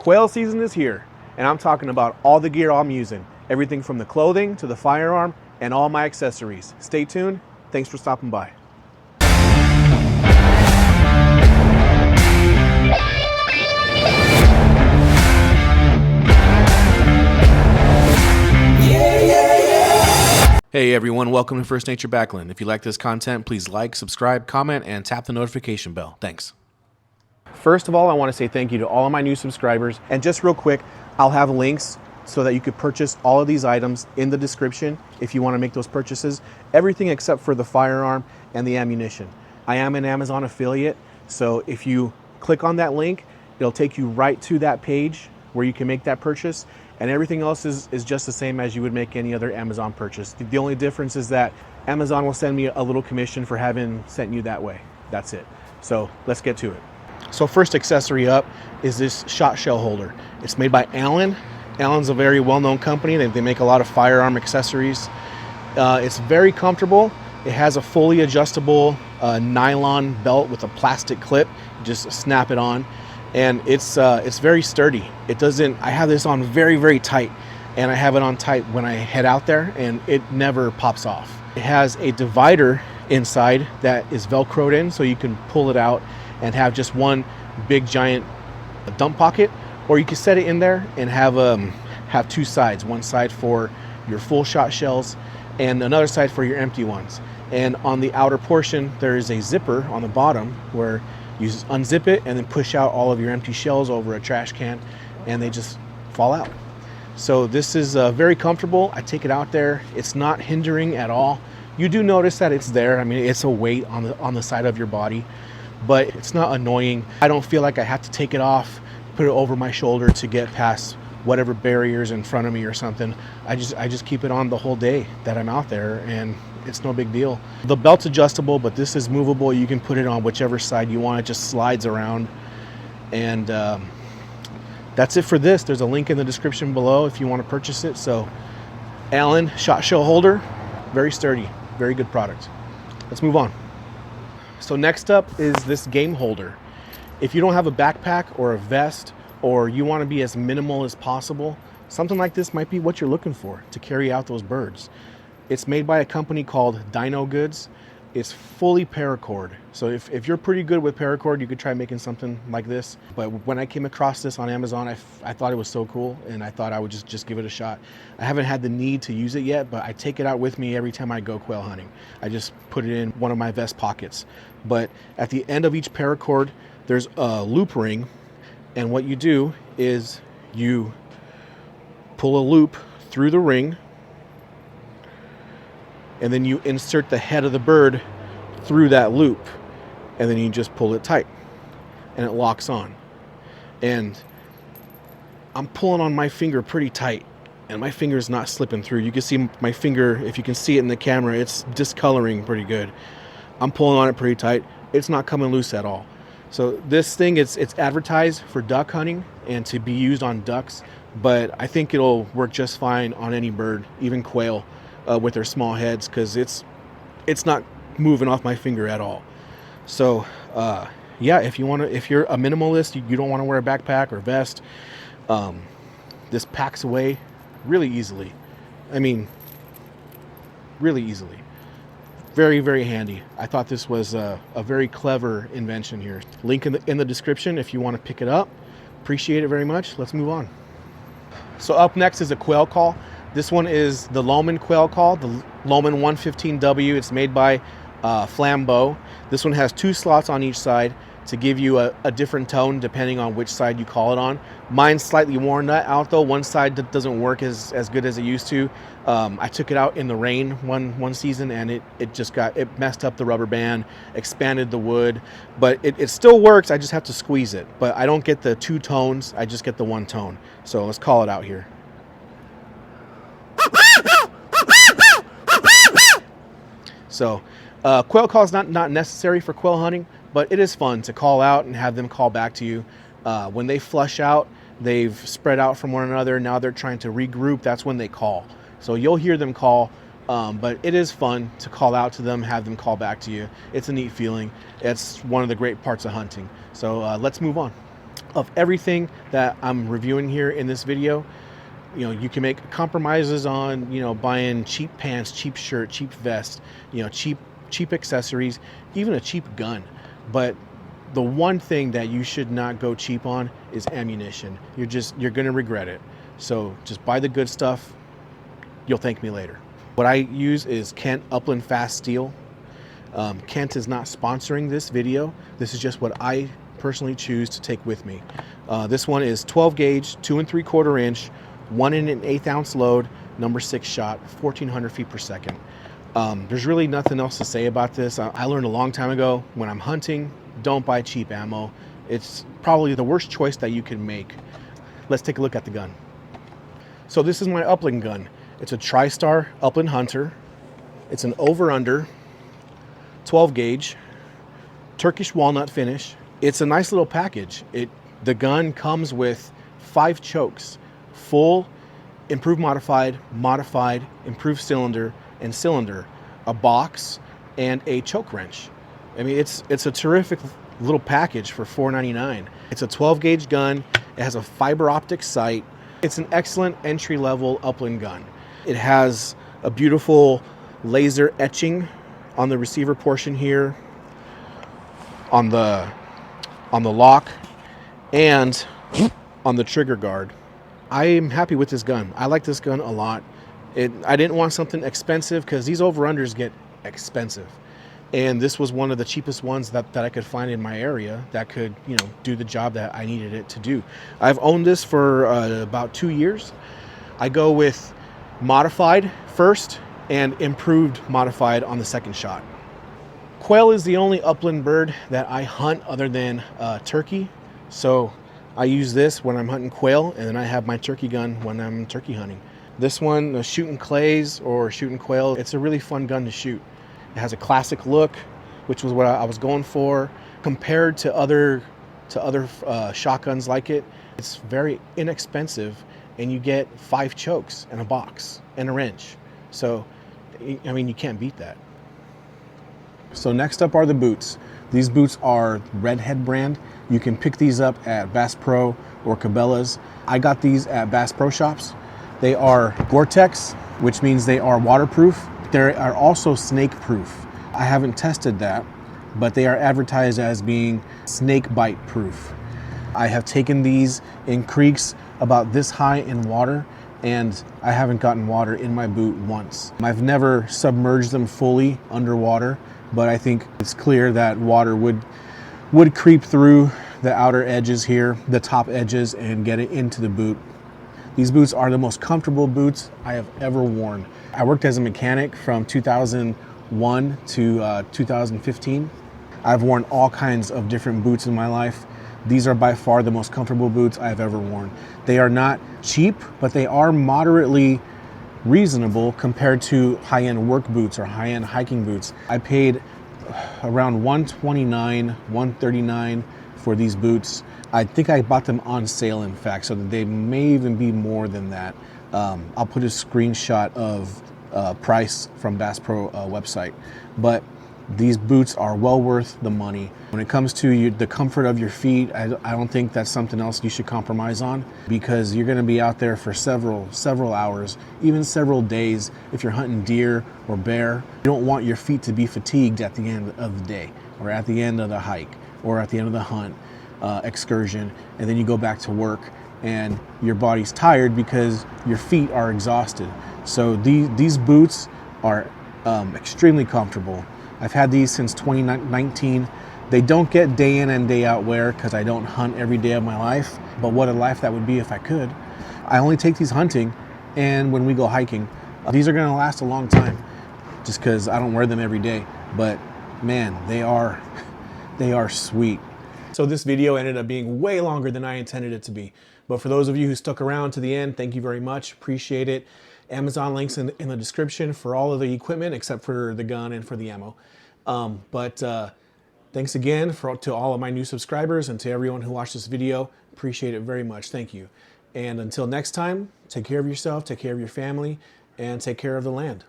Quail season is here, and I'm talking about all the gear I'm using. Everything from the clothing to the firearm and all my accessories. Stay tuned. Thanks for stopping by. Hey everyone, welcome to First Nature Backland. If you like this content, please like, subscribe, comment, and tap the notification bell. Thanks. First of all, I want to say thank you to all of my new subscribers. And just real quick, I'll have links so that you could purchase all of these items in the description if you want to make those purchases. Everything except for the firearm and the ammunition. I am an Amazon affiliate, so if you click on that link, it'll take you right to that page where you can make that purchase. And everything else is just the same as you would make any other Amazon purchase. The only difference is that Amazon will send me a little commission for having sent you that way. That's it. So let's get to it. So first accessory up is this shot shell holder. It's made by Allen. Allen's a very well-known company. They make a lot of firearm accessories. It's very comfortable. It has a fully adjustable nylon belt with a plastic clip. You just snap it on. And it's very sturdy. It doesn't, I have this on very, very tight, and I have it on tight when I head out there, and it never pops off. It has a divider inside that is Velcroed in, so you can pull it out and have just one big giant dump pocket, or you can set it in there and have two sides, one side for your full shot shells and another side for your empty ones. And on the outer portion, there is a zipper on the bottom where you just unzip it and then push out all of your empty shells over a trash can, and they just fall out. So this is very comfortable. I take it out there. It's not hindering at all. You do notice that it's there. I mean, it's a weight on the side of your body, but it's not annoying. I don't feel like I have to take it off, put it over my shoulder to get past whatever barriers in front of me or something. I just keep it on the whole day that I'm out there, and it's no big deal. The belt's adjustable, but this is movable. You can put it on whichever side you want. It just slides around. And that's it for this. There's a link in the description below if you want to purchase it. So Allen shot shell holder, very sturdy, very good product. Let's move on. So next up is this game holder. If you don't have a backpack or a vest, or you want to be as minimal as possible, something like this might be what you're looking for to carry out those birds. It's made by a company called Dino Goods. It's fully paracord. So if you're pretty good with paracord, you could try making something like this. But when I came across this on Amazon, I thought it was so cool, and I thought I would just give it a shot. I haven't had the need to use it yet, but I take it out with me every time I go quail hunting. I just put it in one of my vest pockets. But at the end of each paracord, there's a loop ring, and what you do is you pull a loop through the ring, and then you insert the head of the bird through that loop, and then you just pull it tight and it locks on. And I'm pulling on my finger pretty tight, and my finger's not slipping through. You can see my finger, if you can see it in the camera, it's discoloring pretty good. I'm pulling on it pretty tight. It's not coming loose at all. So this thing, it's advertised for duck hunting and to be used on ducks, but I think it'll work just fine on any bird, even quail, with their small heads, because it's not moving off my finger at all. So yeah, if you're a minimalist, you don't want to wear a backpack or vest, this packs away really easily. I mean, really easily. Very, very handy. I thought this was a very clever invention here. Link in the description if you want to pick it up. Appreciate it very much. Let's move on. So up next is a Quail Call. This one is the Loman Quail Call, the Loman 115W. It's made by Flambeau. This one has two slots on each side to give you a different tone depending on which side you call it on. Mine's slightly worn out though. One side doesn't work as good as it used to. I took it out in the rain one season, and it messed up the rubber band, expanded the wood, but it still works. I just have to squeeze it. But I don't get the two tones, I just get the one tone. So let's call it out here. So quail call is not necessary for quail hunting, but it is fun to call out and have them call back to you. When they flush out, they've spread out from one another. Now they're trying to regroup. That's when they call. So you'll hear them call, but it is fun to call out to them, have them call back to you. It's a neat feeling. It's one of the great parts of hunting. So let's move on. of everything that I'm reviewing here in this video, you know, you can make compromises on, you know, buying cheap pants, cheap shirt, cheap vest, you know, cheap accessories, even a cheap gun. But the one thing that you should not go cheap on is ammunition. You're going to regret it. So just buy the good stuff. You'll thank me later. What I use is Kent Upland Fast Steel. Kent is not sponsoring this video. This is just what I personally choose to take with me. This one is 12 gauge, 2 3/4 inch, 1 1/8 ounce load, number 6 shot, 1400 feet per second. There's really nothing else to say about this. I learned a long time ago, when I'm hunting, don't buy cheap ammo. It's probably the worst choice that you can make. Let's take a look at the gun. So this is my Upland gun. It's a TriStar Upland Hunter. It's an over-under 12 gauge, Turkish walnut finish. It's a nice little package. The gun comes with 5 chokes, full, improved modified, improved cylinder, and cylinder, a box, and a choke wrench. I mean, it's a terrific little package for $4.99. It's a 12 gauge gun. It has a fiber optic sight. It's an excellent entry-level Upland gun. It has a beautiful laser etching on the receiver portion here, on the lock, and on the trigger guard. I am happy with this gun. I like this gun a lot. I didn't want something expensive because these over-unders get expensive. And this was one of the cheapest ones that I could find in my area that could, you know, do the job that I needed it to do. I've owned this for about 2 years. I go with modified first and improved modified on the second shot. Quail is the only upland bird that I hunt other than turkey. So I use this when I'm hunting quail, and then I have my turkey gun when I'm turkey hunting. This one, shooting clays or shooting quail, it's a really fun gun to shoot. It has a classic look, which was what I was going for. Compared to other shotguns like it, it's very inexpensive, and you get 5 chokes and a box and a wrench. So, I mean, you can't beat that. So next up are the boots. These boots are Redhead brand. You can pick these up at Bass Pro or Cabela's. I got these at Bass Pro Shops. They are Gore-Tex, which means they are waterproof. They are also snake proof. I haven't tested that, but they are advertised as being snake bite proof. I have taken these in creeks about this high in water, and I haven't gotten water in my boot once. I've never submerged them fully underwater, but I think it's clear that water would creep through the outer edges here, the top edges, and get it into the boot. These boots are the most comfortable boots I have ever worn. I worked as a mechanic from 2001 to 2015. I've worn all kinds of different boots in my life. These are by far the most comfortable boots I've ever worn. They are not cheap, but they are moderately reasonable compared to high-end work boots or high-end hiking boots. I paid around $129, $139 for these boots. I think I bought them on sale, in fact, so that they may even be more than that. I'll put a screenshot of price from Bass Pro website, but these boots are well worth the money. When it comes to the comfort of your feet, I don't think that's something else you should compromise on, because you're going to be out there for several hours, even several days. If you're hunting deer or bear, you don't want your feet to be fatigued at the end of the day, or at the end of the hike, or at the end of the hunt excursion, and then you go back to work and your body's tired because your feet are exhausted. So these boots are extremely comfortable. I've had these since 2019. They don't get day in and day out wear because I don't hunt every day of my life, but what a life that would be if I could. I only take these hunting and when we go hiking. These are going to last a long time just because I don't wear them every day, but man, they are sweet. So this video ended up being way longer than I intended it to be. But for those of you who stuck around to the end, thank you very much. Appreciate it. Amazon links in the description for all of the equipment except for the gun and for the ammo. Thanks again to all of my new subscribers and to everyone who watched this video. Appreciate it very much. Thank you. And until next time, take care of yourself, take care of your family, and take care of the land.